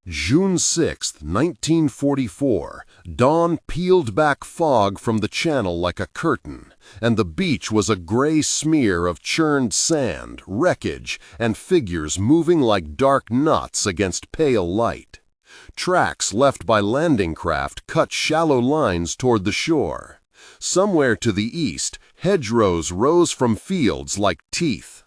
June 6, 1944, dawn peeled back fog from the channel like a curtain, and the beach was a gray smear of churned sand, wreckage, and figures moving like dark knots against pale light. Tracks left by landing craft cut shallow lines toward the shore. Somewhere to the east, hedgerows rose from fields like teeth.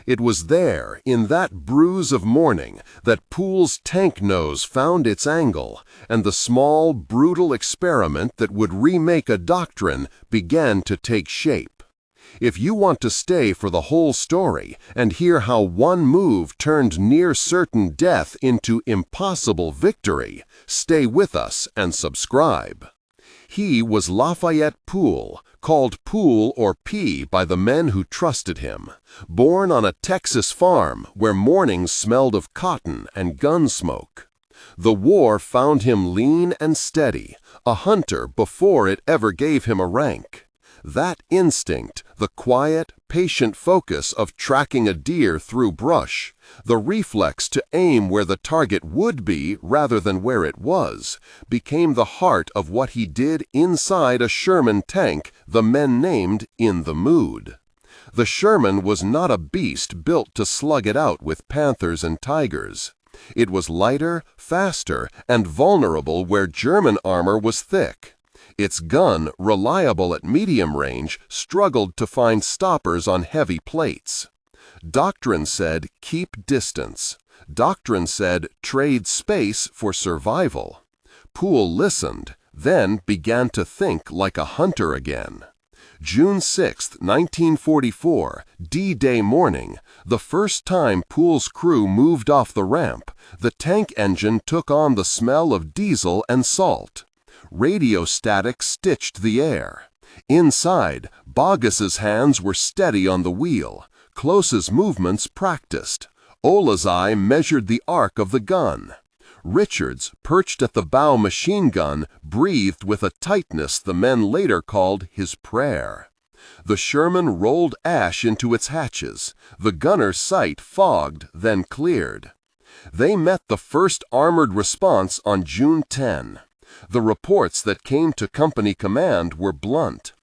It was there, in that bruise of morning, that Pool's tank nose found its angle, and the small, brutal experiment that would remake a doctrine began to take shape. If you want to stay for the whole story and hear how one move turned near-certain death into impossible victory, stay with us and subscribe. He was Lafayette Pool, called Pool or P by the men who trusted him, born on a Texas farm where mornings smelled of cotton and gun smoke. The war found him lean and steady, a hunter before it ever gave him a rank. That instinct, the quiet, patient focus of tracking a deer through brush, the reflex to aim where the target would be rather than where it was, became the heart of what he did inside a Sherman tank the men named In the Mood. The Sherman was not a beast built to slug it out with panthers and tigers. It was lighter, faster, and vulnerable where German armor was thick. Its gun, reliable at medium range, struggled to find stoppers on heavy plates. Doctrine said, keep distance. Doctrine said, trade space for survival. Pool listened, then began to think like a hunter again. June 6, 1944, D-Day morning, the first time Pool's crew moved off the ramp, the tank engine took on the smell of diesel and salt. Radio static stitched the air. Inside, Bogus's hands were steady on the wheel. Close's movements practiced. Ola's eye measured the arc of the gun. Richards, perched at the bow machine gun, breathed with a tightness the men later called his prayer. The Sherman rolled ash into its hatches. The gunner's sight fogged, then cleared. They met the first armored response on June 10. The reports that came to company command were blunt.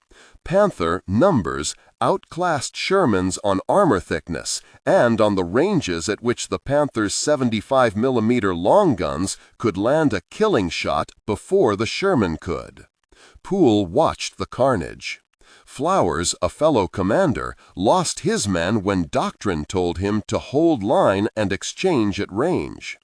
Panther, numbers, outclassed Sherman's on armor thickness and on the ranges at which the Panther's 75mm long guns could land a killing shot before the Sherman could. Pool watched the carnage. Flowers, a fellow commander, lost his men when Doctrine told him to hold line and exchange at range.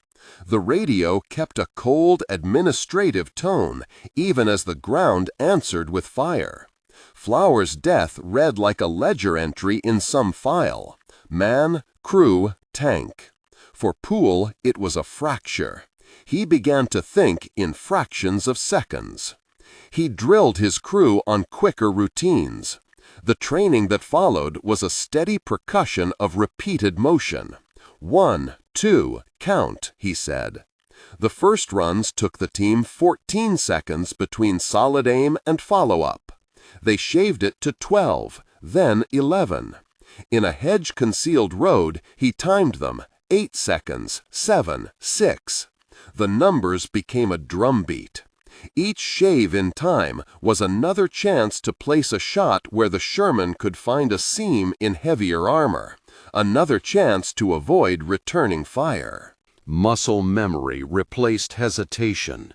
The radio kept a cold, administrative tone, even as the ground answered with fire. Flowers' death read like a ledger entry in some file. Man, crew, tank. For Pool, it was a fracture. He began to think in fractions of seconds. He drilled his crew on quicker routines. The training that followed was a steady percussion of repeated motion. 1, 2, count, he said. The first runs took the team 14 seconds between solid aim and follow-up. They shaved it to 12, then 11. In a hedge-concealed road, he timed them 8 seconds, 7, 6. The numbers became a drumbeat. Each shave in time was another chance to place a shot where the Sherman could find a seam in heavier armor, another chance to avoid returning fire. Muscle memory replaced hesitation.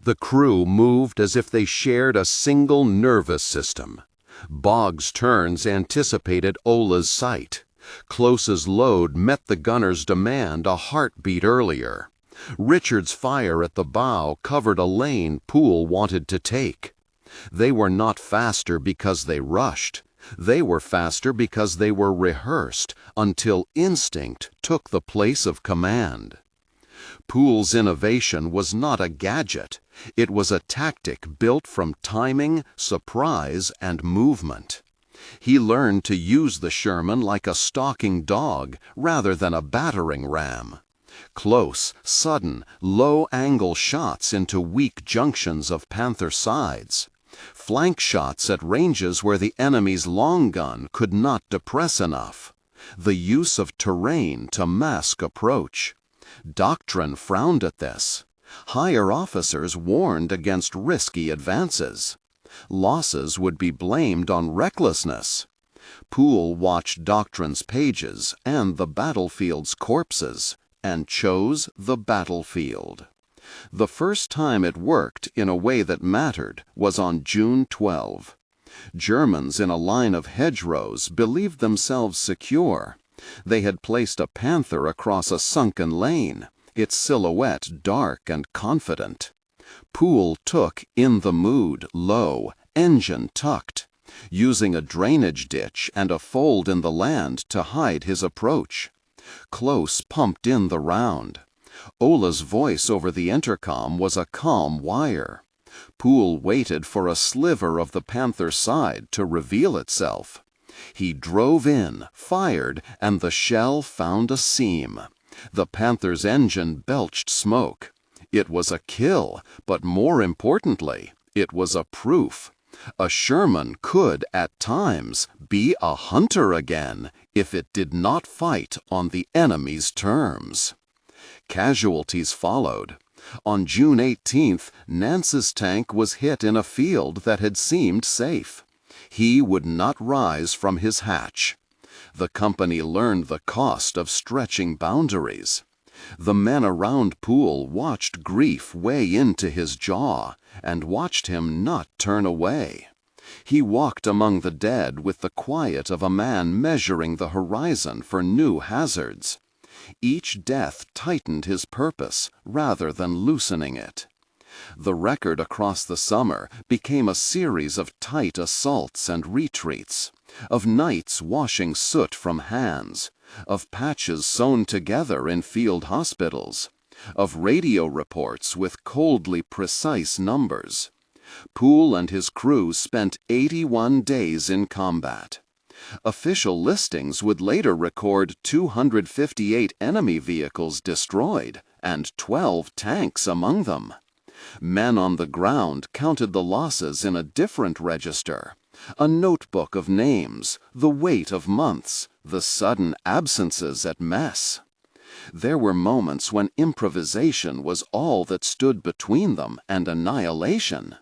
The crew moved as if they shared a single nervous system. Boggs' turns anticipated Ola's sight. Close's load met the gunner's demand a heartbeat earlier. Richards' fire at the bow covered a lane Pool wanted to take. They were not faster because they rushed. They were faster because they were rehearsed until instinct took the place of command. Pool's innovation was not a gadget. It was a tactic built from timing, surprise, and movement. He learned to use the Sherman like a stalking dog rather than a battering ram. Close, sudden, low-angle shots into weak junctions of Panther sides. Flank shots at ranges where the enemy's long gun could not depress enough. The use of terrain to mask approach. Doctrine frowned at this. Higher officers warned against risky advances. Losses would be blamed on recklessness. Poole watched Doctrine's pages and the battlefield's corpses, and chose the battlefield. The first time it worked in a way that mattered was on June 12. Germans in a line of hedgerows believed themselves secure. They had placed a panther across a sunken lane, its silhouette dark and confident. Poole took In the Mood low, engine tucked, using a drainage ditch and a fold in the land to hide his approach. Close pumped in the round. Ola's voice over the intercom was a calm wire. Poole waited for a sliver of the panther's side to reveal itself. He drove in, fired, and the shell found a seam. The panther's engine belched smoke. It was a kill, but more importantly, it was a proof. A Sherman could, at times, be a hunter again if it did not fight on the enemy's terms. Casualties followed. On June 18th, Nance's tank was hit in a field that had seemed safe. He would not rise from his hatch. The company learned the cost of stretching boundaries. The men around Poole watched grief weigh into his jaw and watched him not turn away. He walked among the dead with the quiet of a man measuring the horizon for new hazards. Each death tightened his purpose rather than loosening it. The record across the summer became a series of tight assaults and retreats, of nights washing soot from hands, of patches sewn together in field hospitals, of radio reports with coldly precise numbers. Poole and his crew spent 81 days in combat. Official listings would later record 258 enemy vehicles destroyed and 12 tanks among them. Men on the ground counted the losses in a different register, a notebook of names, the weight of months, the sudden absences at mess. There were moments when improvisation was all that stood between them and annihilation.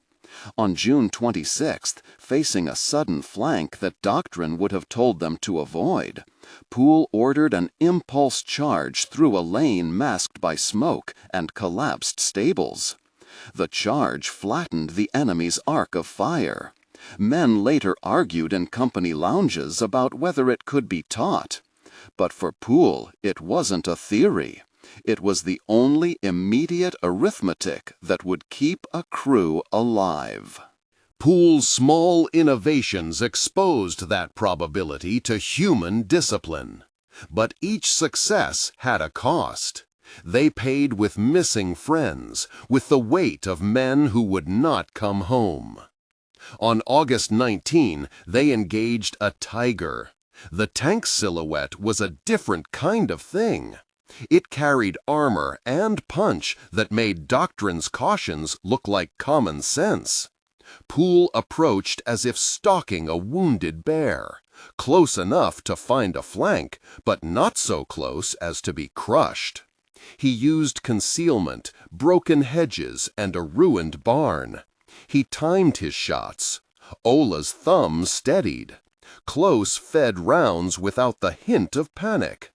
On June 26th, facing a sudden flank that Doctrine would have told them to avoid, Poole ordered an impulse charge through a lane masked by smoke and collapsed stables. The charge flattened the enemy's arc of fire. Men later argued in company lounges about whether it could be taught. But for Poole, it wasn't a theory. It was the only immediate arithmetic that would keep a crew alive. Poole's small innovations exposed that probability to human discipline. But each success had a cost. They paid with missing friends, with the weight of men who would not come home. On August 19, they engaged a Tiger. The tank silhouette was a different kind of thing. It carried armor and punch that made Doctrine's cautions look like common sense. Poole approached as if stalking a wounded bear, close enough to find a flank, but not so close as to be crushed. He used concealment, broken hedges, and a ruined barn. He timed his shots. Ola's thumb steadied. Close fed rounds without the hint of panic.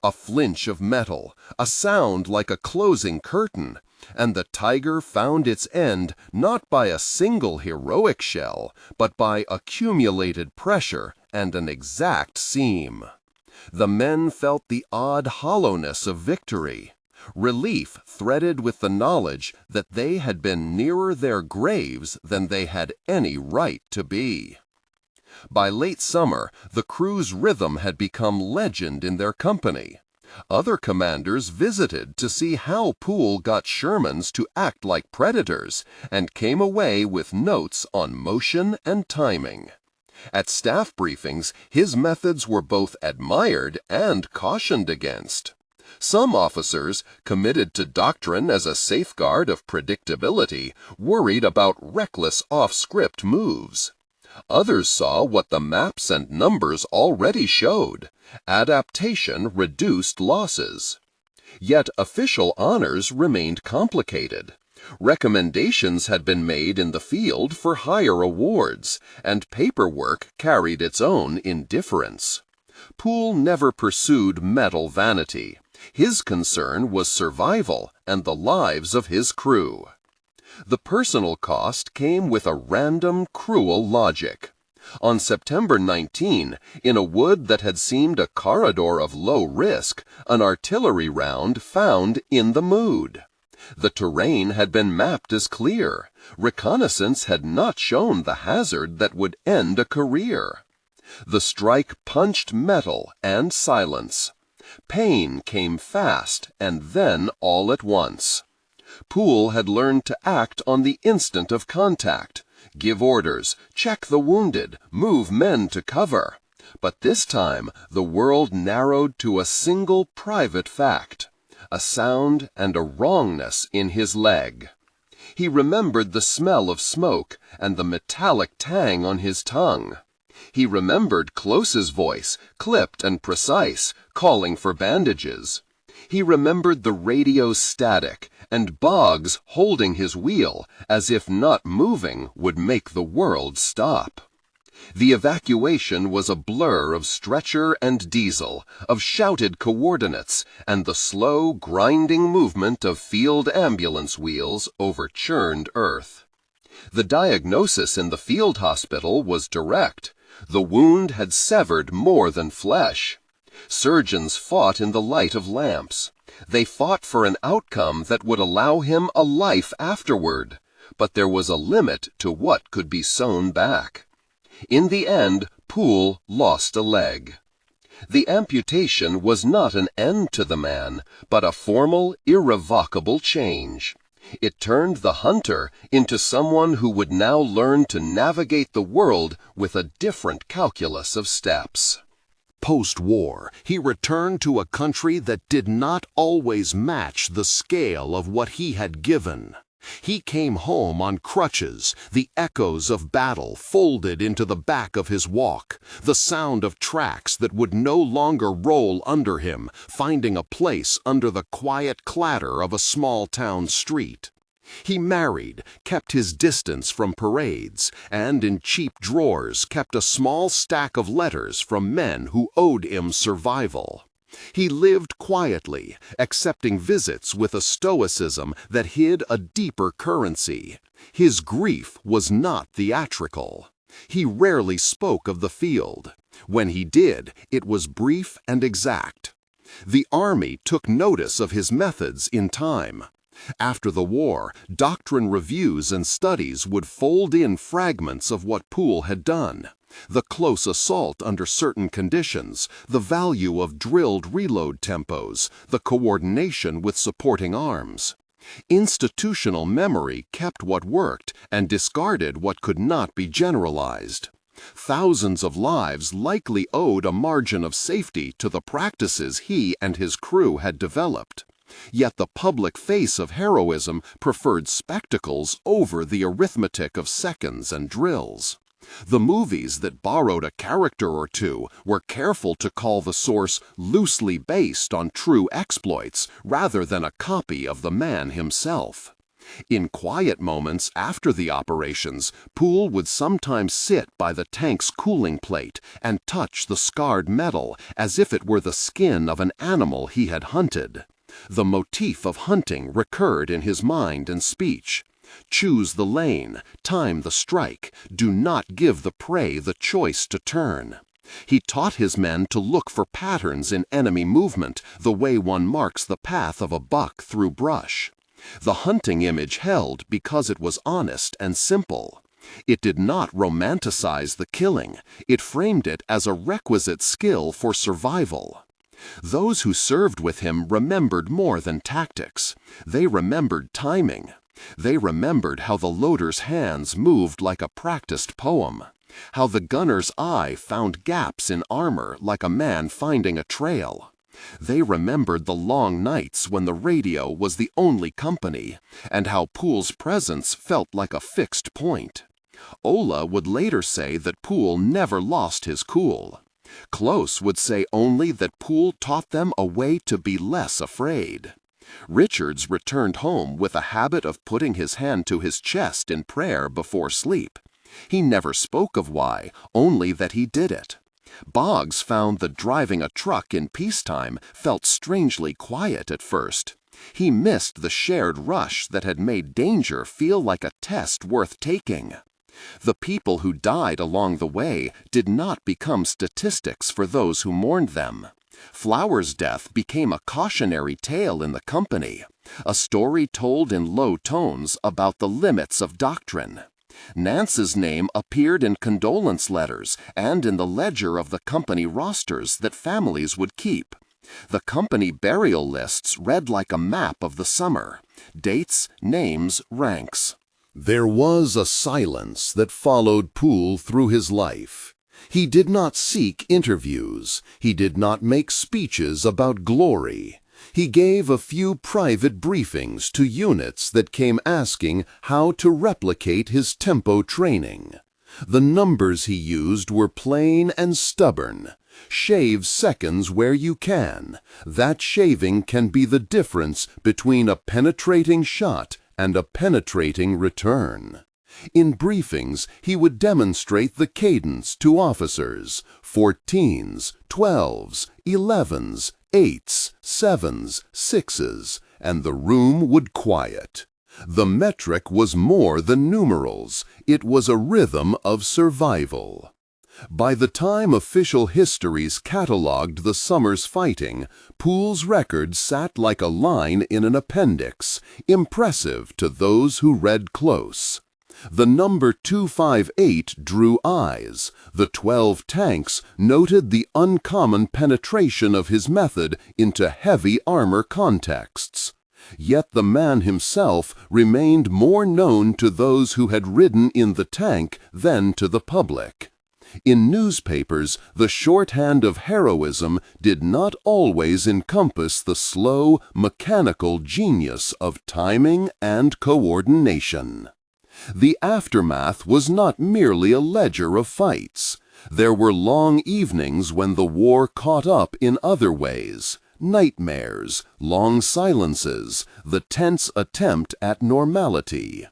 A flinch of metal, a sound like a closing curtain, and the Tiger found its end not by a single heroic shell, but by accumulated pressure and an exact seam. The men felt the odd hollowness of victory, relief threaded with the knowledge that they had been nearer their graves than they had any right to be. By late summer, the crew's rhythm had become legend in their company. Other commanders visited to see how Poole got Shermans to act like predators and came away with notes on motion and timing. At staff briefings, his methods were both admired and cautioned against. Some officers, committed to Doctrine as a safeguard of predictability, worried about reckless off-script moves. Others saw what the maps and numbers already showed. Adaptation reduced losses. Yet official honors remained complicated. Recommendations had been made in the field for higher awards, and paperwork carried its own indifference. Poole never pursued medal vanity. His concern was survival and the lives of his crew. The personal cost came with a random, cruel logic. On September 19, in a wood that had seemed a corridor of low risk, an artillery round found in the mood. The terrain had been mapped as clear. Reconnaissance had not shown the hazard that would end a career. The strike punched metal and silence. Pain came fast and then all at once. Poole had learned to act on the instant of contact, give orders, check the wounded, move men to cover. But this time the world narrowed to a single private fact, a sound and a wrongness in his leg. He remembered the smell of smoke and the metallic tang on his tongue. He remembered Close's voice, clipped and precise, calling for bandages. He remembered the radio's static and Boggs holding his wheel as if not moving would make the world stop. The evacuation was a blur of stretcher and diesel, of shouted coordinates, and the slow, grinding movement of field ambulance wheels over churned earth. The diagnosis in the field hospital was direct. The wound had severed more than flesh. Surgeons fought in the light of lamps. They fought for an outcome that would allow him a life afterward, but there was a limit to what could be sewn back. In the end, Poole lost a leg. The amputation was not an end to the man, but a formal, irrevocable change. It turned the hunter into someone who would now learn to navigate the world with a different calculus of steps. Post-war, he returned to a country that did not always match the scale of what he had given. He came home on crutches, the echoes of battle folded into the back of his walk, the sound of tracks that would no longer roll under him, finding a place under the quiet clatter of a small-town street. He married, kept his distance from parades, and in cheap drawers kept a small stack of letters from men who owed him survival. He lived quietly, accepting visits with a stoicism that hid a deeper currency. His grief was not theatrical. He rarely spoke of the field. When he did, it was brief and exact. The Army took notice of his methods in time. After the war, doctrine reviews and studies would fold in fragments of what Poole had done. The close assault under certain conditions, the value of drilled reload tempos, the coordination with supporting arms. Institutional memory kept what worked and discarded what could not be generalized. Thousands of lives likely owed a margin of safety to the practices he and his crew had developed. Yet the public face of heroism preferred spectacles over the arithmetic of seconds and drills. The movies that borrowed a character or two were careful to call the source loosely based on true exploits rather than a copy of the man himself. In quiet moments after the operations, Poole would sometimes sit by the tank's cooling plate and touch the scarred metal as if it were the skin of an animal he had hunted. The motif of hunting recurred in his mind and speech. Choose the lane, time the strike, do not give the prey the choice to turn. He taught his men to look for patterns in enemy movement the way one marks the path of a buck through brush. The hunting image held because it was honest and simple. It did not romanticize the killing, it framed it as a requisite skill for survival. Those who served with him remembered more than tactics. They remembered timing. They remembered how the loader's hands moved like a practiced poem, how the gunner's eye found gaps in armor like a man finding a trail. They remembered the long nights when the radio was the only company, and how Poole's presence felt like a fixed point. Ola would later say that Poole never lost his cool. Close would say only that Pool taught them a way to be less afraid. Richards returned home with a habit of putting his hand to his chest in prayer before sleep. He never spoke of why, only that he did it. Boggs found that driving a truck in peacetime felt strangely quiet at first. He missed the shared rush that had made danger feel like a test worth taking. The people who died along the way did not become statistics for those who mourned them. Flower's death became a cautionary tale in the company, a story told in low tones about the limits of doctrine. Nance's name appeared in condolence letters and in the ledger of the company rosters that families would keep. The company burial lists read like a map of the summer: dates, names, ranks. There was a silence that followed Pool through his life. He did not seek interviews. He did not make speeches about glory. He gave a few private briefings to units that came asking how to replicate his tempo training. The numbers he used were plain and stubborn. Shave seconds where you can. That shaving can be the difference between a penetrating shot and a penetrating return. In briefings, he would demonstrate the cadence to officers: 14s, 12s, 11s, 8s, 7s, 6s, and the room would quiet. The metric was more than numerals. It was a rhythm of survival. By the time official histories catalogued the summer's fighting, Pool's record sat like a line in an appendix, impressive to those who read close. The number 258 drew eyes. The 12 tanks noted the uncommon penetration of his method into heavy armor contexts. Yet the man himself remained more known to those who had ridden in the tank than to the public. In newspapers, the shorthand of heroism did not always encompass the slow, mechanical genius of timing and coordination. The aftermath was not merely a ledger of fights. There were long evenings when the war caught up in other ways: nightmares, long silences, the tense attempt at normality.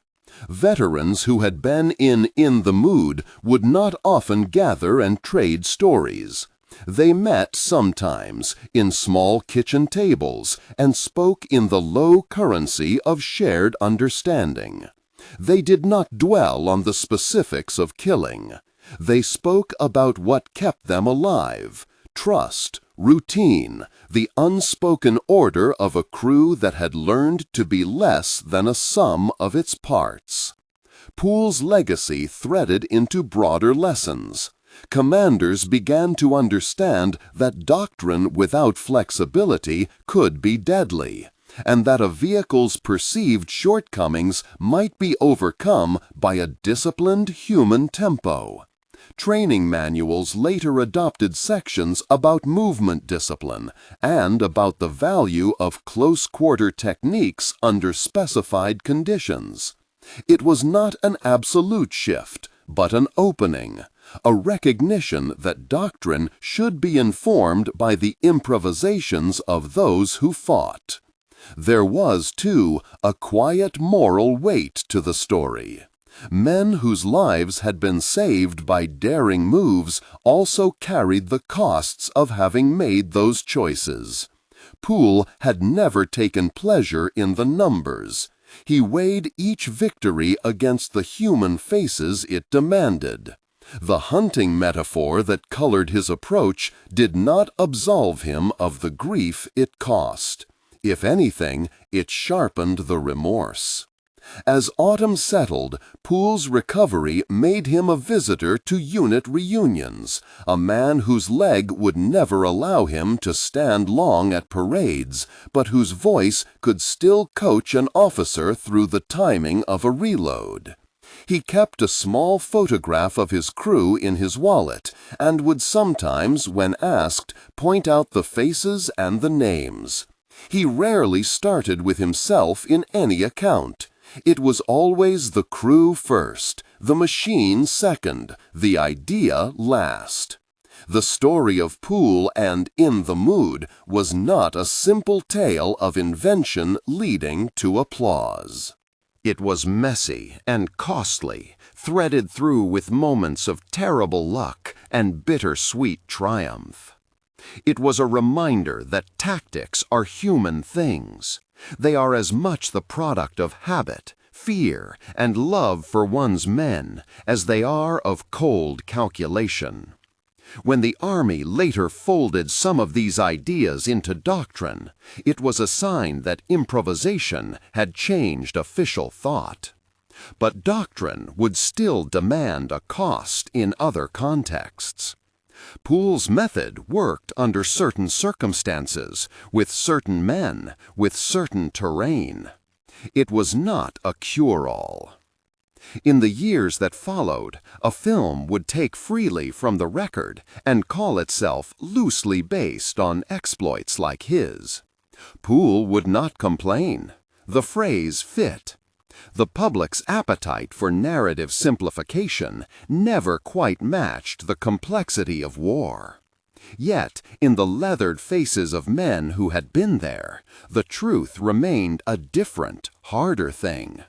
Veterans who had been in the mood would not often gather and trade stories. They met sometimes in small kitchen tables and spoke in the low currency of shared understanding. They did not dwell on the specifics of killing. They spoke about what kept them alive: trust, routine, the unspoken order of a crew that had learned to be less than a sum of its parts. Pool's legacy threaded into broader lessons. Commanders began to understand that doctrine without flexibility could be deadly, and that a vehicle's perceived shortcomings might be overcome by a disciplined human tempo. Training manuals later adopted sections about movement discipline and about the value of close-quarter techniques under specified conditions. It was not an absolute shift, but an opening, a recognition that doctrine should be informed by the improvisations of those who fought. There was, too, a quiet moral weight to the story. Men whose lives had been saved by daring moves also carried the costs of having made those choices. Pool had never taken pleasure in the numbers. He weighed each victory against the human faces it demanded. The hunting metaphor that colored his approach did not absolve him of the grief it cost. If anything, it sharpened the remorse. As autumn settled, Pool's recovery made him a visitor to unit reunions, a man whose leg would never allow him to stand long at parades, but whose voice could still coach an officer through the timing of a reload. He kept a small photograph of his crew in his wallet and would sometimes, when asked, point out the faces and the names. He rarely started with himself in any account. It was always the crew first, the machine second, the idea last. The story of Pool and In the Mood was not a simple tale of invention leading to applause. It was messy and costly, threaded through with moments of terrible luck and bittersweet triumph. It was a reminder that tactics are human things. They are as much the product of habit, fear, and love for one's men as they are of cold calculation. When the army later folded some of these ideas into doctrine, it was a sign that improvisation had changed official thought. But doctrine would still demand a cost in other contexts. Pool's method worked under certain circumstances, with certain men, with certain terrain. It was not a cure-all. In the years that followed, a film would take freely from the record and call itself loosely based on exploits like his. Pool would not complain. The phrase fit. The public's appetite for narrative simplification never quite matched the complexity of war. Yet, in the leathered faces of men who had been there, the truth remained a different, harder thing.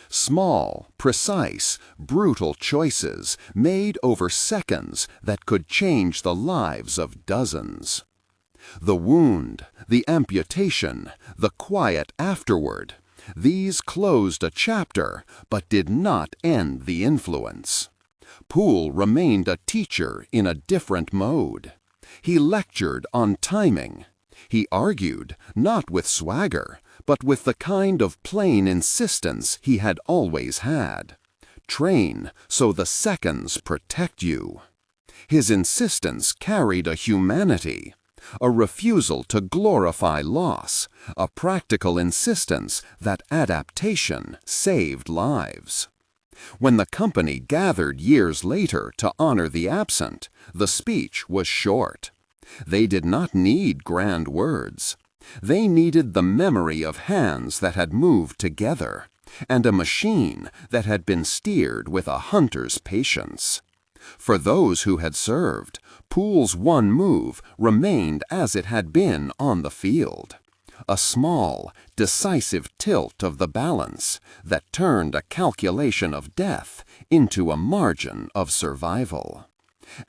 Small, precise, brutal choices made over seconds that could change the lives of dozens. The wound, the amputation, the quiet afterward, these closed a chapter but did not end the influence. Pool remained a teacher in a different mode. He lectured on timing. He argued, not with swagger, but with the kind of plain insistence he had always had. Train so the seconds protect you. His insistence carried a humanity, a refusal to glorify loss, a practical insistence that adaptation saved lives. When the company gathered years later to honor the absent, the speech was short. They did not need grand words. They needed the memory of hands that had moved together, and a machine that had been steered with a hunter's patience. For those who had served, Pool's one move remained as it had been on the field. A small, decisive tilt of the balance that turned a calculation of death into a margin of survival.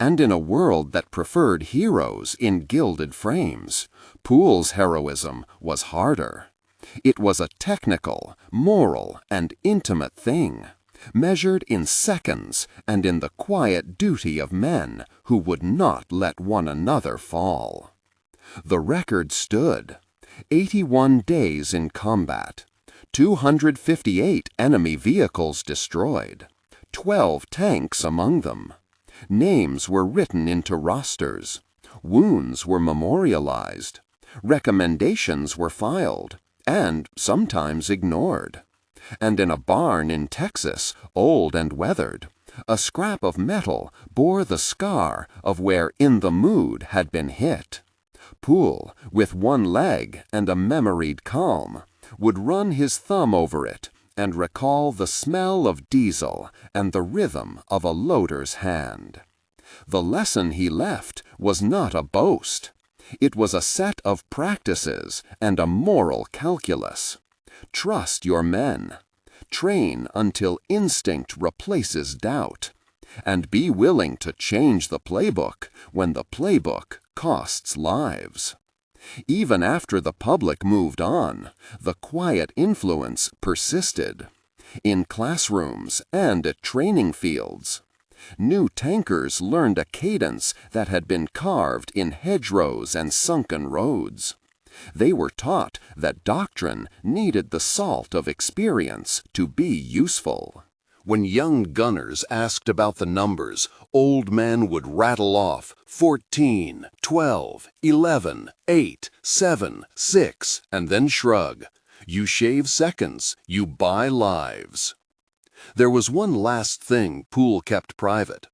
And in a world that preferred heroes in gilded frames, Pool's heroism was harder. It was a technical, moral, and intimate thing, measured in seconds and in the quiet duty of men who would not let one another fall. The record stood: 81 days in combat, 258 enemy vehicles destroyed, 12 tanks among them. Names were written into rosters. Wounds were memorialized. Recommendations were filed, and sometimes ignored. And in a barn in Texas, old and weathered, a scrap of metal bore the scar of where In the Mood had been hit. Pool, with one leg and a memoried calm, would run his thumb over it and recall the smell of diesel and the rhythm of a loader's hand. The lesson he left was not a boast. It was a set of practices and a moral calculus. Trust your men. Train until instinct replaces doubt. And be willing to change the playbook when the playbook costs lives. Even after the public moved on, the quiet influence persisted. In classrooms and at training fields, new tankers learned a cadence that had been carved in hedgerows and sunken roads. They were taught that doctrine needed the salt of experience to be useful. When young gunners asked about the numbers, old men would rattle off 14, 12, 11, 8, 7, 6, and then shrug. You shave seconds, you buy lives. There was one last thing Pool kept private.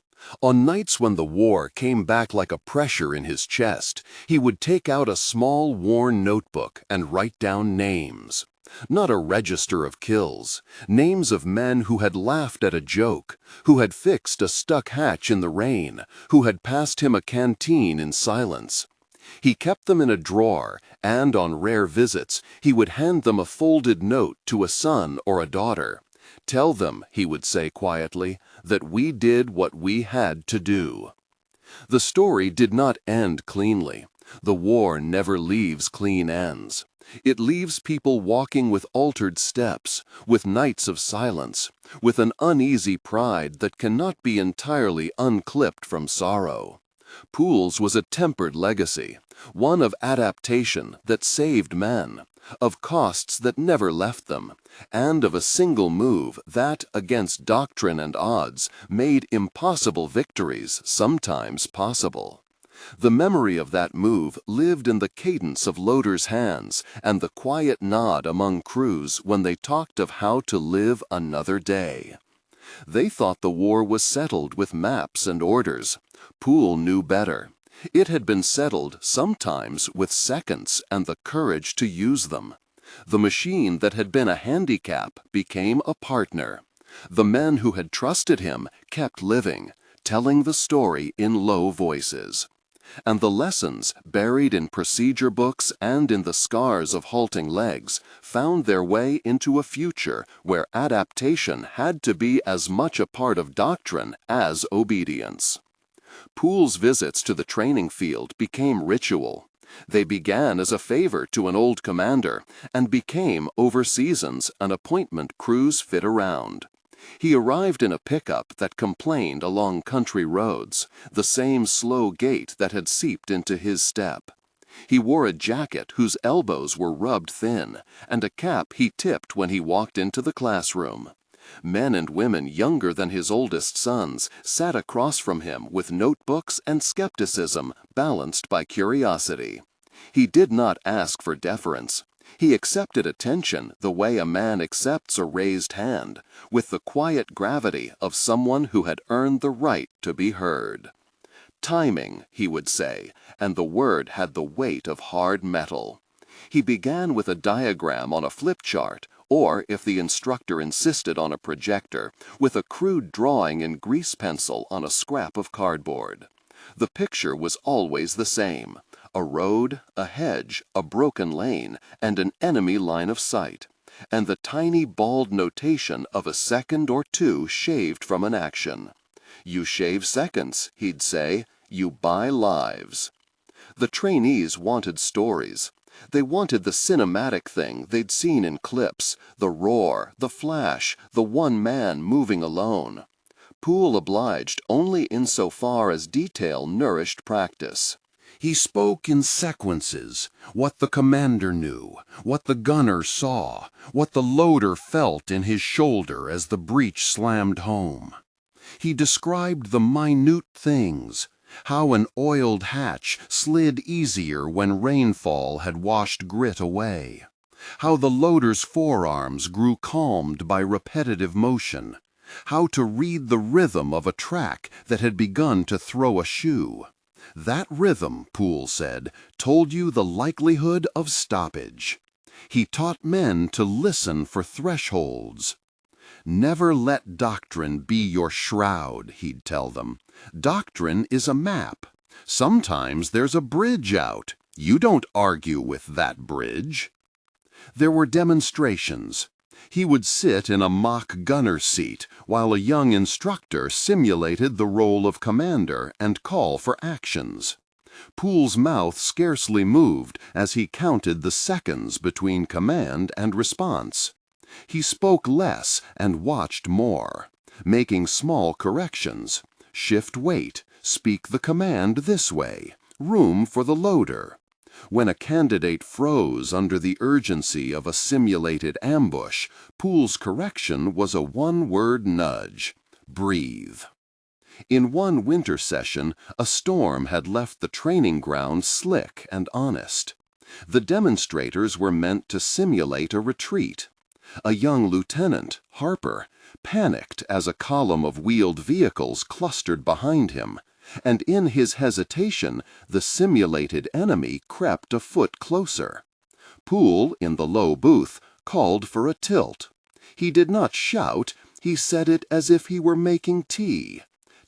On nights when the war came back like a pressure in his chest, he would take out a small worn notebook and write down names. Not a register of kills, names of men who had laughed at a joke, who had fixed a stuck hatch in the rain, who had passed him a canteen in silence. He kept them in a drawer, and on rare visits, he would hand them a folded note to a son or a daughter. "Tell them," he would say quietly, "that we did what we had to do." The story did not end cleanly. The war never leaves clean ends. It leaves people walking with altered steps, with nights of silence, with an uneasy pride that cannot be entirely unclipped from sorrow. Pool's was a tempered legacy, one of adaptation that saved men, of costs that never left them, and of a single move that, against doctrine and odds, made impossible victories sometimes possible. The memory of that move lived in the cadence of loaders' hands and the quiet nod among crews when they talked of how to live another day. They thought the war was settled with maps and orders. Pool knew better. It had been settled sometimes with seconds and the courage to use them. The machine that had been a handicap became a partner. The men who had trusted him kept living, telling the story in low voices. And the lessons, buried in procedure books and in the scars of halting legs, found their way into a future where adaptation had to be as much a part of doctrine as obedience. Pool's visits to the training field became ritual. They began as a favor to an old commander and became, over seasons, an appointment crews fit around. He arrived in a pickup that complained along country roads, the same slow gait that had seeped into his step. He wore a jacket whose elbows were rubbed thin, and a cap he tipped when he walked into the classroom. Men and women younger than his oldest sons sat across from him with notebooks and skepticism balanced by curiosity. He did not ask for deference. He accepted attention the way a man accepts a raised hand, with the quiet gravity of someone who had earned the right to be heard. "Timing," he would say, and the word had the weight of hard metal. He began with a diagram on a flip chart, or, if the instructor insisted on a projector, with a crude drawing in grease pencil on a scrap of cardboard. The picture was always the same: a road, a hedge, a broken lane, and an enemy line of sight, and the tiny bald notation of a second or two shaved from an action. "You shave seconds," he'd say, "you buy lives." The trainees wanted stories. They wanted the cinematic thing they'd seen in clips, the roar, the flash, the one man moving alone. Pool obliged only insofar as detail nourished practice. He spoke in sequences, what the commander knew, what the gunner saw, what the loader felt in his shoulder as the breech slammed home. He described the minute things, how an oiled hatch slid easier when rainfall had washed grit away, how the loader's forearms grew calmed by repetitive motion, how to read the rhythm of a track that had begun to throw a shoe. That rhythm, Pool said, told you the likelihood of stoppage. He taught men to listen for thresholds. "Never let doctrine be your shroud," he'd tell them. "Doctrine is a map. Sometimes there's a bridge out. You don't argue with that bridge." There were demonstrations. He would sit in a mock gunner's seat while a young instructor simulated the role of commander and call for actions. Pool's mouth scarcely moved as he counted the seconds between command and response. He spoke less and watched more, making small corrections. Shift weight, speak the command this way, room for the loader. When a candidate froze under the urgency of a simulated ambush, Pool's correction was a one-word nudge: breathe. In one winter session, a storm had left the training ground slick and honest. The demonstrators were meant to simulate a retreat. A young lieutenant, Harper, panicked as a column of wheeled vehicles clustered behind him, and in his hesitation the simulated enemy crept a foot closer. Pool, in the low booth, called for a tilt. He did not shout, he said it as if he were making tea.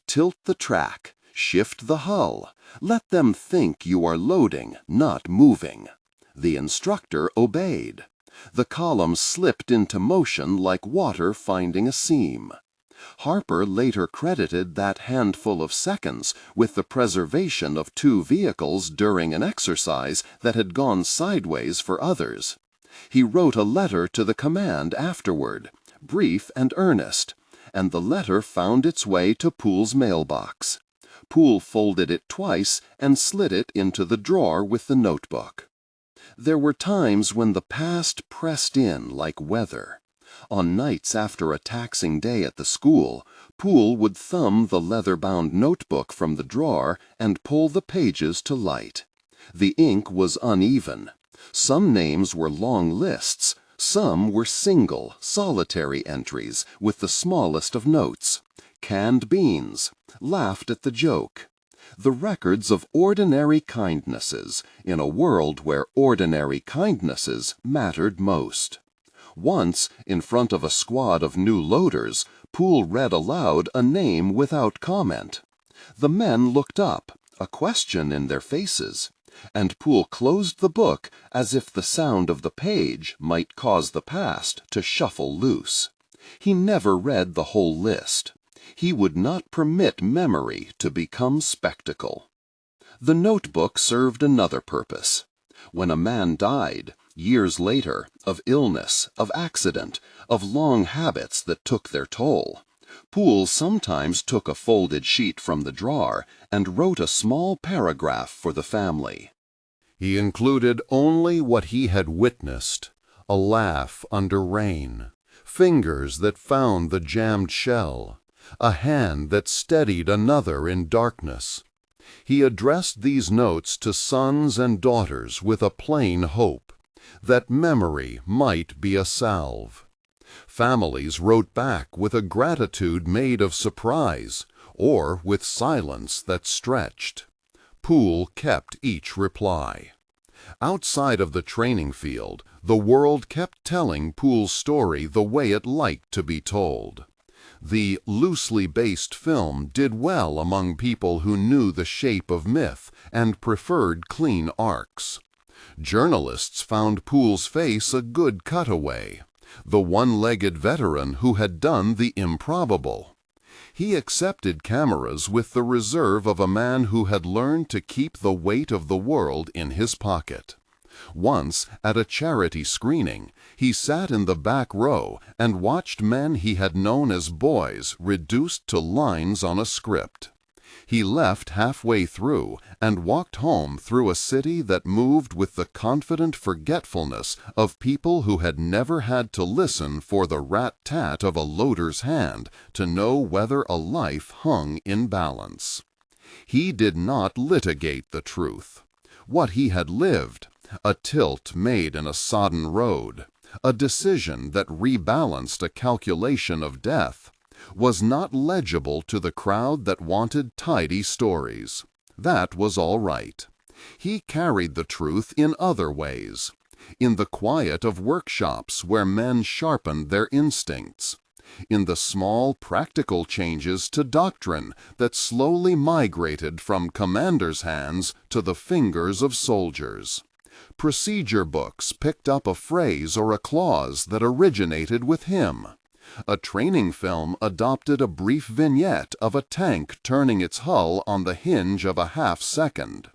Tilt the track, shift the hull, let them think you are loading, not moving. The instructor obeyed. The column slipped into motion like water finding a seam. Harper later credited that handful of seconds with the preservation of 2 vehicles during an exercise that had gone sideways for others. He wrote a letter to the command afterward, brief and earnest, and the letter found its way to Pool's mailbox. Pool folded it twice and slid it into the drawer with the notebook. There were times when the past pressed in like weather. On nights after a taxing day at the school, Pool would thumb the leather-bound notebook from the drawer and pull the pages to light. The ink was uneven. Some names were long lists, some were single, solitary entries with the smallest of notes. Canned beans, laughed at the joke. The records of ordinary kindnesses in a world where ordinary kindnesses mattered most. Once, in front of a squad of new loaders, Pool read aloud a name without comment. The men looked up, a question in their faces, and Pool closed the book as if the sound of the page might cause the past to shuffle loose. He never read the whole list. He would not permit memory to become spectacle. The notebook served another purpose. When a man died, years later, of illness, of accident, of long habits that took their toll, Pool sometimes took a folded sheet from the drawer and wrote a small paragraph for the family. He included only what he had witnessed: a laugh under rain, fingers that found the jammed shell, a hand that steadied another in darkness. He addressed these notes to sons and daughters with a plain hope that memory might be a salve. Families wrote back with a gratitude made of surprise, or with silence that stretched. Pool kept each reply. Outside of the training field, the world kept telling Pool's story the way it liked to be told. The loosely based film did well among people who knew the shape of myth and preferred clean arcs. Journalists found Pool's face a good cutaway, the one-legged veteran who had done the improbable. He accepted cameras with the reserve of a man who had learned to keep the weight of the world in his pocket. Once, at a charity screening, he sat in the back row and watched men he had known as boys reduced to lines on a script. He left halfway through and walked home through a city that moved with the confident forgetfulness of people who had never had to listen for the rat-tat of a loader's hand to know whether a life hung in balance. He did not litigate the truth. What he had lived, a tilt made in a sodden road, a decision that rebalanced a calculation of death, was not legible to the crowd that wanted tidy stories. That was all right. He carried the truth in other ways, in the quiet of workshops where men sharpened their instincts, in the small practical changes to doctrine that slowly migrated from commanders' hands to the fingers of soldiers. Procedure books picked up a phrase or a clause that originated with him. A training film adopted a brief vignette of a tank turning its hull on the hinge of a half-second.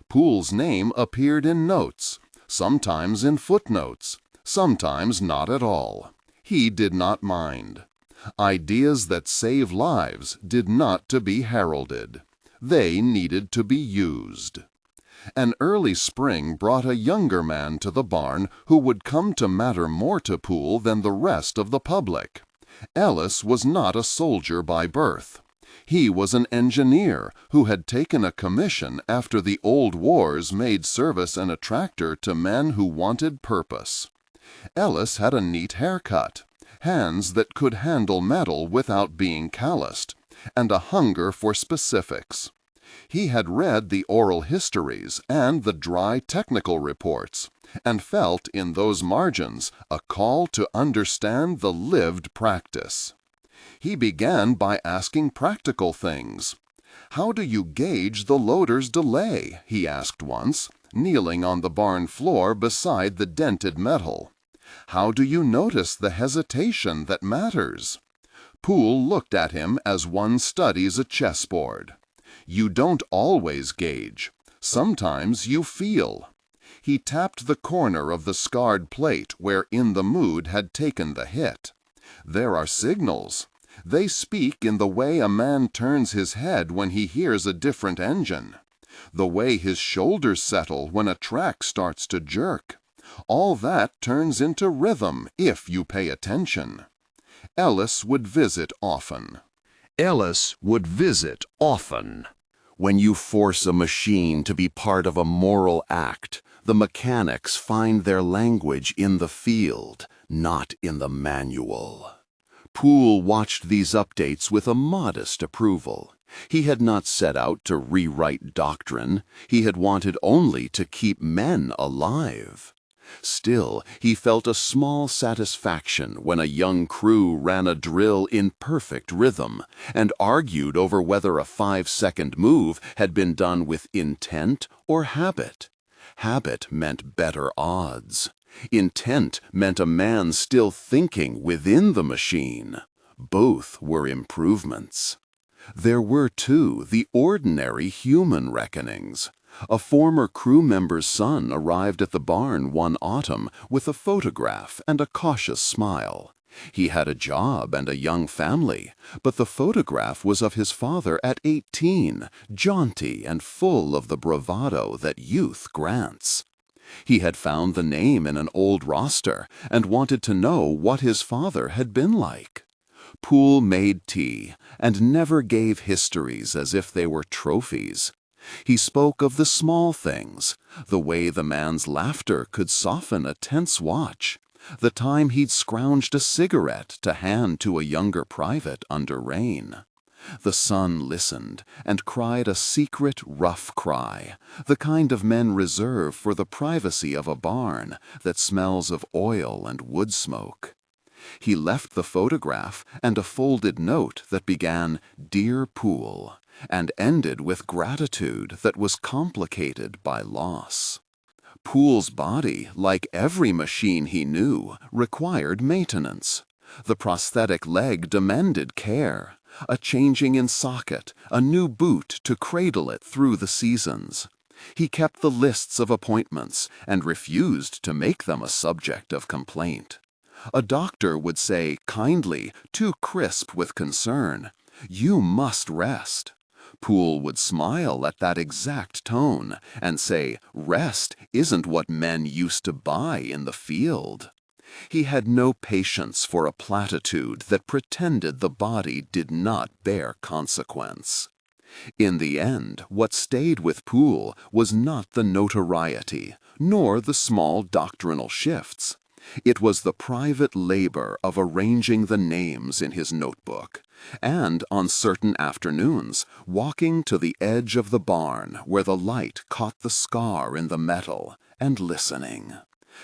Pool's name appeared in notes, sometimes in footnotes, sometimes not at all. He did not mind. Ideas that save lives did not to be heralded. They needed to be used. An early spring brought a younger man to the barn who would come to matter more to Pool than the rest of the public. Ellis was not a soldier by birth. He was an engineer who had taken a commission after the old wars made service an attractor to men who wanted purpose. Ellis had a neat haircut, hands that could handle metal without being calloused, and a hunger for specifics. He had read the oral histories and the dry technical reports, and felt in those margins a call to understand the lived practice. He began by asking practical things. "How do you gauge the loader's delay?" he asked once, kneeling on the barn floor beside the dented metal. "How do you notice the hesitation that matters?" Poole looked at him as one studies a chessboard. "You don't always gauge. Sometimes you feel." He tapped the corner of the scarred plate where In the Mood had taken the hit. "There are signals. They speak in the way a man turns his head when he hears a different engine, the way his shoulders settle when a track starts to jerk. All that turns into rhythm if you pay attention." Ellis would visit often. Ellis would visit often. When you force a machine to be part of a moral act, the mechanics find their language in the field, not in the manual. Poole watched these updates with a modest approval. He had not set out to rewrite doctrine. He had wanted only to keep men alive. Still, he felt a small satisfaction when a young crew ran a drill in perfect rhythm and argued over whether a 5-second move had been done with intent or habit. Habit meant better odds. Intent meant a man still thinking within the machine. Both were improvements. There were, too, the ordinary human reckonings. A former crew member's son arrived at the barn one autumn with a photograph and a cautious smile. He had a job and a young family, but the photograph was of his father at 18, jaunty and full of the bravado that youth grants. He had found the name in an old roster and wanted to know what his father had been like. Poole made tea and never gave histories as if they were trophies. He spoke of the small things, the way the man's laughter could soften a tense watch, the time he'd scrounged a cigarette to hand to a younger private under rain. The son listened and cried a secret, rough cry, the kind of men reserve for the privacy of a barn that smells of oil and wood smoke. He left the photograph and a folded note that began, "Dear Poole," and ended with gratitude that was complicated by loss. Poole's body, like every machine he knew, required maintenance. The prosthetic leg demanded care, a changing in socket, a new boot to cradle it through the seasons. He kept the lists of appointments and refused to make them a subject of complaint. A doctor would say kindly, too crisp with concern, "You must rest." Poole would smile at that exact tone and say, "Rest isn't what men used to buy in the field." He had no patience for a platitude that pretended the body did not bear consequence. In the end, what stayed with Poole was not the notoriety, nor the small doctrinal shifts. It was the private labor of arranging the names in his notebook, and on certain afternoons, walking to the edge of the barn where the light caught the scar in the metal, and listening.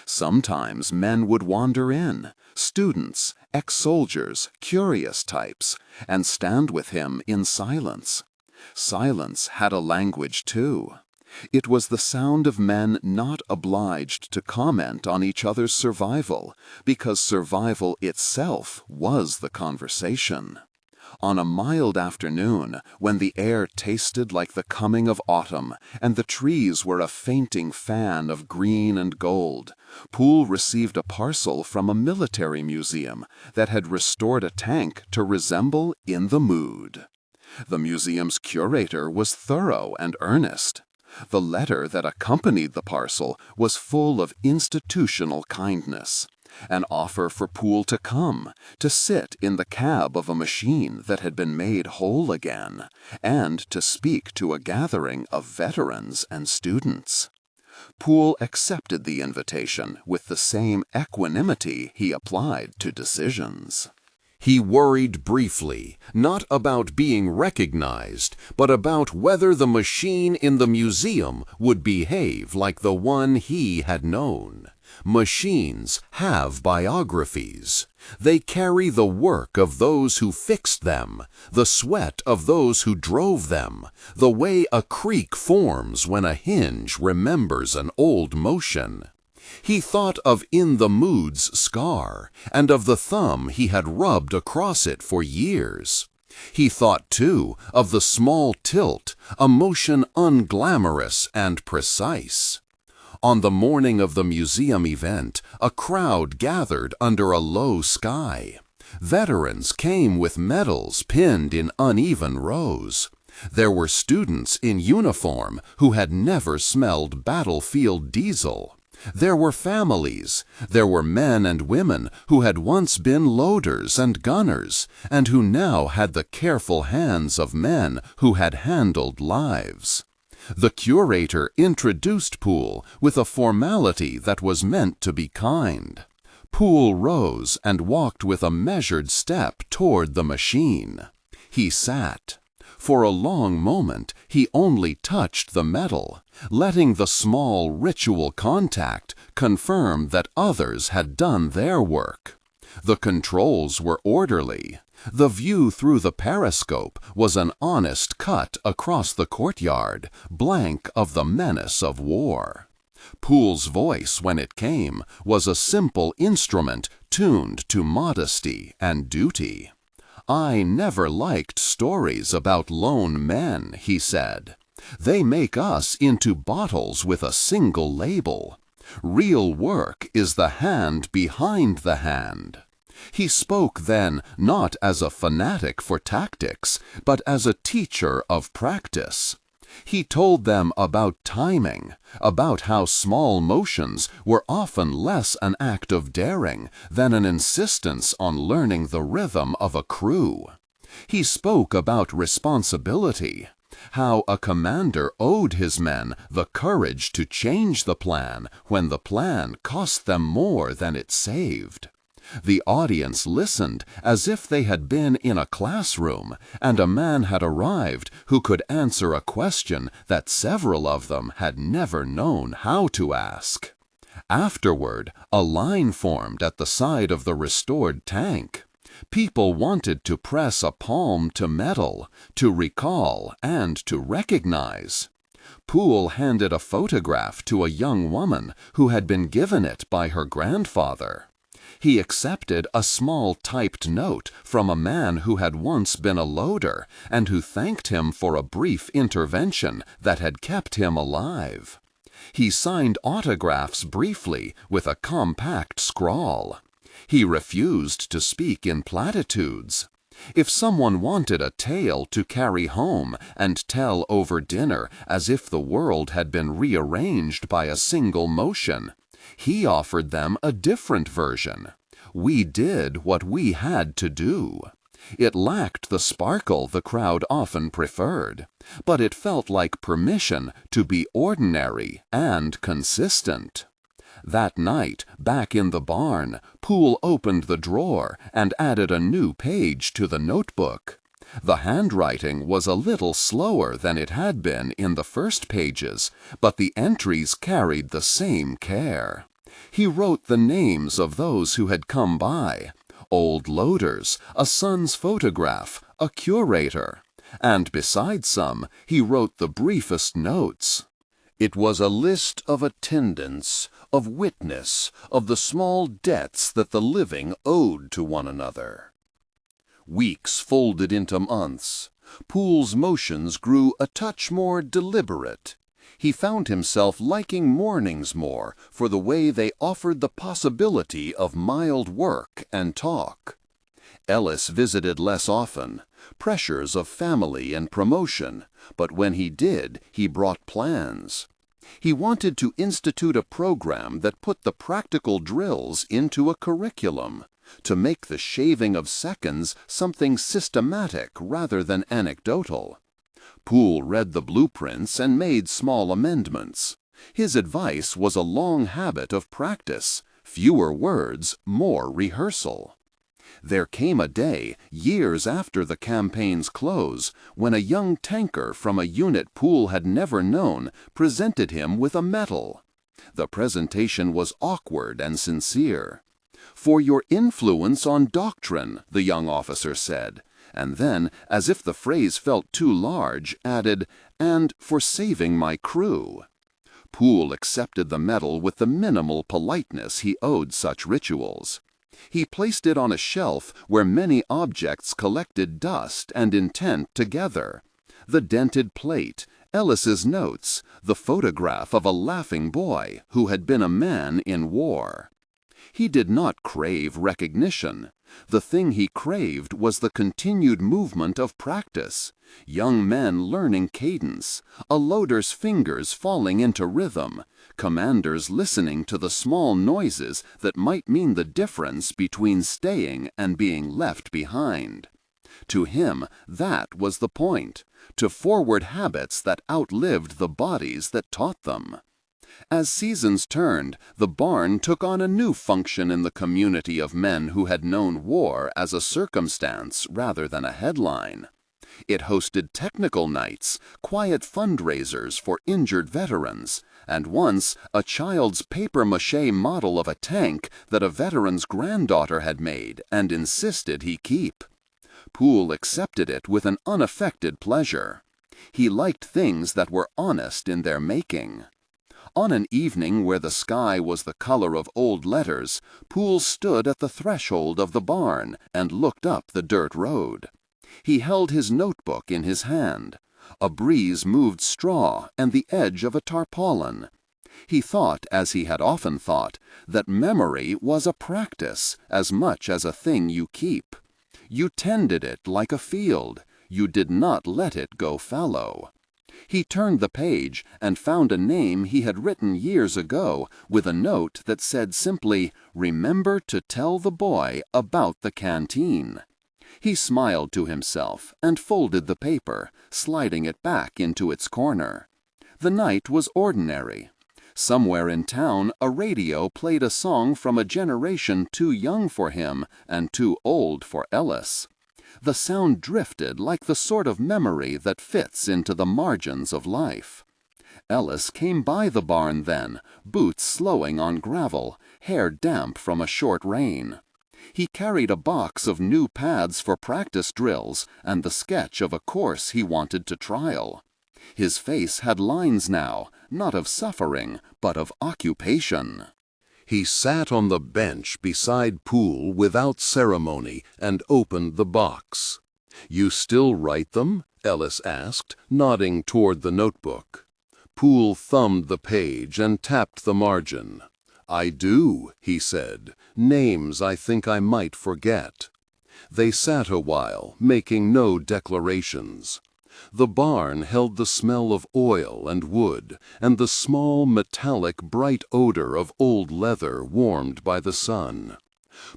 Sometimes men would wander in, students, ex-soldiers, curious types, and stand with him in silence. Silence had a language, too. It was the sound of men not obliged to comment on each other's survival, because survival itself was the conversation. On a mild afternoon, when the air tasted like the coming of autumn and the trees were a fainting fan of green and gold, Poole received a parcel from a military museum that had restored a tank to resemble In the Mood. The museum's curator was thorough and earnest. The letter that accompanied the parcel was full of institutional kindness, an offer for Poole to come, to sit in the cab of a machine that had been made whole again, and to speak to a gathering of veterans and students. Poole accepted the invitation with the same equanimity he applied to decisions. He worried briefly, not about being recognized, but about whether the machine in the museum would behave like the one he had known. Machines have biographies. They carry the work of those who fixed them, the sweat of those who drove them, the way a creak forms when a hinge remembers an old motion. He thought of In the Mood's scar, and of the thumb he had rubbed across it for years. He thought, too, of the small tilt, a motion unglamorous and precise. On the morning of the museum event, a crowd gathered under a low sky. Veterans came with medals pinned in uneven rows. There were students in uniform who had never smelled battlefield diesel. There were families. There were men and women who had once been loaders and gunners, and who now had the careful hands of men who had handled lives. The curator introduced Pool with a formality that was meant to be kind. Pool rose and walked with a measured step toward the machine. He sat. For a long moment he only touched the metal, letting the small ritual contact confirm that others had done their work. The controls were orderly. The view through the periscope was an honest cut across the courtyard, blank of the menace of war. Pool's voice, when it came, was a simple instrument tuned to modesty and duty. "I never liked stories about lone men," he said. "They make us into bottles with a single label. Real work is the hand behind the hand." He spoke then not as a fanatic for tactics, but as a teacher of practice. He told them about timing, about how small motions were often less an act of daring than an insistence on learning the rhythm of a crew. He spoke about responsibility, how a commander owed his men the courage to change the plan when the plan cost them more than it saved. The audience listened as if they had been in a classroom, and a man had arrived who could answer a question that several of them had never known how to ask. Afterward, a line formed at the side of the restored tank. People wanted to press a palm to metal, to recall and to recognize. Pool handed a photograph to a young woman who had been given it by her grandfather. He accepted a small typed note from a man who had once been a loader and who thanked him for a brief intervention that had kept him alive. He signed autographs briefly with a compact scrawl. He refused to speak in platitudes. If someone wanted a tale to carry home and tell over dinner as if the world had been rearranged by a single motion, he offered them a different version. We did what we had to do. It lacked the sparkle the crowd often preferred, but it felt like permission to be ordinary and consistent. That night, back in the barn, Pool opened the drawer and added a new page to the notebook. The handwriting was a little slower than it had been in the first pages, but the entries carried the same care. He wrote the names of those who had come by, old loaders, a son's photograph, a curator, and besides some, he wrote the briefest notes. It was a list of attendance, of witness, of the small debts that the living owed to one another. Weeks folded into months. Pool's motions grew a touch more deliberate. He found himself liking mornings more for the way they offered the possibility of mild work and talk. Ellis visited less often, pressures of family and promotion, but when he did, he brought plans. He wanted to institute a program that put the practical drills into a curriculum, to make the shaving of seconds something systematic rather than anecdotal. Pool read the blueprints and made small amendments. His advice was a long habit of practice, fewer words, more rehearsal. There came a day, years after the campaign's close, when a young tanker from a unit Pool had never known presented him with a medal. The presentation was awkward and sincere. "For your influence on doctrine," the young officer said, and then, as if the phrase felt too large, added, "and for saving my crew." Pool accepted the medal with the minimal politeness he owed such rituals. He placed it on a shelf where many objects collected dust and intent together. The dented plate, Ellis's notes, the photograph of a laughing boy who had been a man in war. He did not crave recognition. The thing he craved was the continued movement of practice, young men learning cadence, a loader's fingers falling into rhythm, commanders listening to the small noises that might mean the difference between staying and being left behind. To him, that was the point, to forward habits that outlived the bodies that taught them. As seasons turned, the barn took on a new function in the community of men who had known war as a circumstance rather than a headline. It hosted technical nights, quiet fundraisers for injured veterans, and once a child's papier-mâché model of a tank that a veteran's granddaughter had made and insisted he keep. Pool accepted it with an unaffected pleasure. He liked things that were honest in their making. On an evening where the sky was the color of old letters, Pool stood at the threshold of the barn and looked up the dirt road. He held his notebook in his hand. A breeze moved straw and the edge of a tarpaulin. He thought, as he had often thought, that memory was a practice as much as a thing you keep. You tended it like a field. You did not let it go fallow. He turned the page and found a name he had written years ago with a note that said simply, "Remember to tell the boy about the canteen." He smiled to himself and folded the paper, sliding it back into its corner. The night was ordinary. Somewhere in town, a radio played a song from a generation too young for him and too old for Ellis. The sound drifted like the sort of memory that fits into the margins of life. Ellis came by the barn then, boots slowing on gravel, hair damp from a short rain. He carried a box of new pads for practice drills and the sketch of a course he wanted to trial. His face had lines now, not of suffering, but of occupation. He sat on the bench beside Pool without ceremony and opened the box. "You still write them?" Ellis asked, nodding toward the notebook. Pool thumbed the page and tapped the margin. "I do," he said. "Names I think I might forget." They sat a while, making no declarations. The barn held the smell of oil and wood, and the small, metallic, bright odor of old leather warmed by the sun.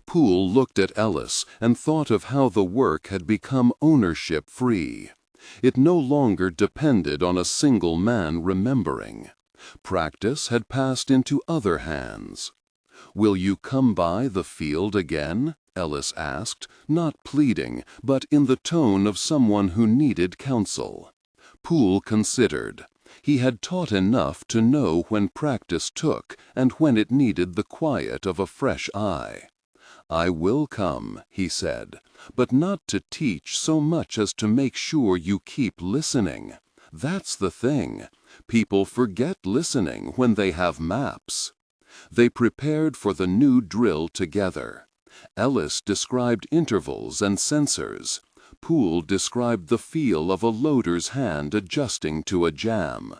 Pool looked at Ellis and thought of how the work had become ownership-free. It no longer depended on a single man remembering. Practice had passed into other hands. "Will you come by the field again?" Ellis asked, not pleading, but in the tone of someone who needed counsel. Pool considered. He had taught enough to know when practice took and when it needed the quiet of a fresh eye. "I will come," he said, "but not to teach so much as to make sure you keep listening. That's the thing. People forget listening when they have maps." They prepared for the new drill together. Ellis described intervals and sensors. Pool described the feel of a loader's hand adjusting to a jam.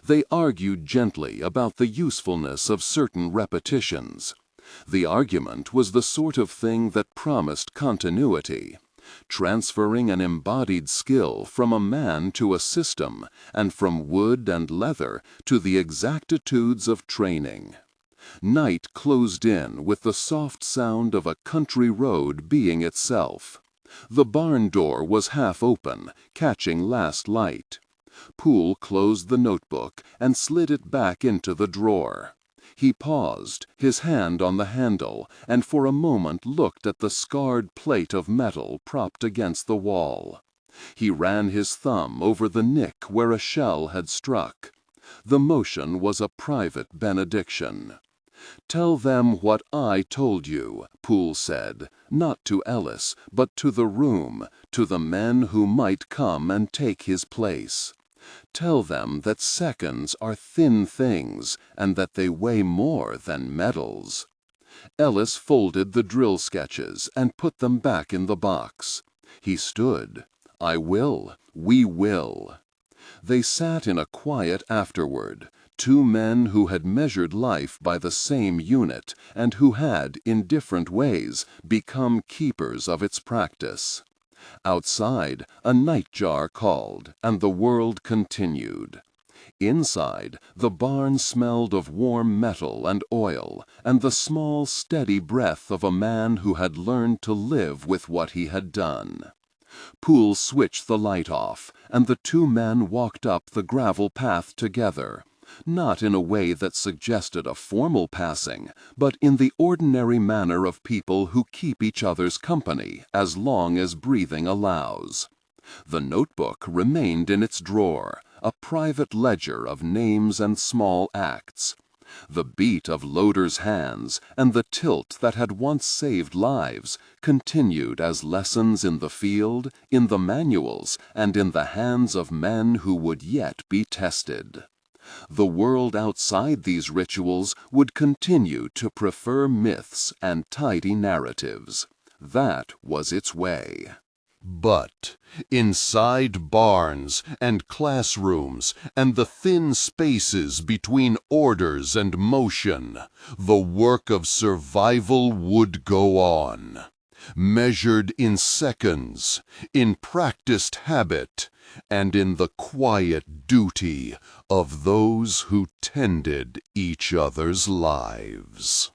They argued gently about the usefulness of certain repetitions. The argument was the sort of thing that promised continuity, transferring an embodied skill from a man to a system, and from wood and leather to the exactitudes of training. Night closed in with the soft sound of a country road being itself. The barn door was half open, catching last light. Pool closed the notebook and slid it back into the drawer. He paused, his hand on the handle, and for a moment looked at the scarred plate of metal propped against the wall. He ran his thumb over the nick where a shell had struck. The motion was a private benediction. "Tell them what I told you," Poole said, not to Ellis, but to the room, to the men who might come and take his place. "Tell them that seconds are thin things, and that they weigh more than metals." Ellis folded the drill sketches and put them back in the box. He stood. "I will. We will." They sat in a quiet afterward, two men who had measured life by the same unit and who had, in different ways, become keepers of its practice. Outside, a nightjar called, and the world continued. Inside, the barn smelled of warm metal and oil, and the small, steady breath of a man who had learned to live with what he had done. Poole switched the light off, and the two men walked up the gravel path together, not in a way that suggested a formal passing, but in the ordinary manner of people who keep each other's company as long as breathing allows. The notebook remained in its drawer, a private ledger of names and small acts. The beat of loaders' hands and the tilt that had once saved lives continued as lessons in the field, in the manuals, and in the hands of men who would yet be tested. The world outside these rituals would continue to prefer myths and tidy narratives. That was its way. But inside barns and classrooms and the thin spaces between orders and motion, the work of survival would go on, measured in seconds, in practiced habit, and in the quiet duty of those who tended each other's lives.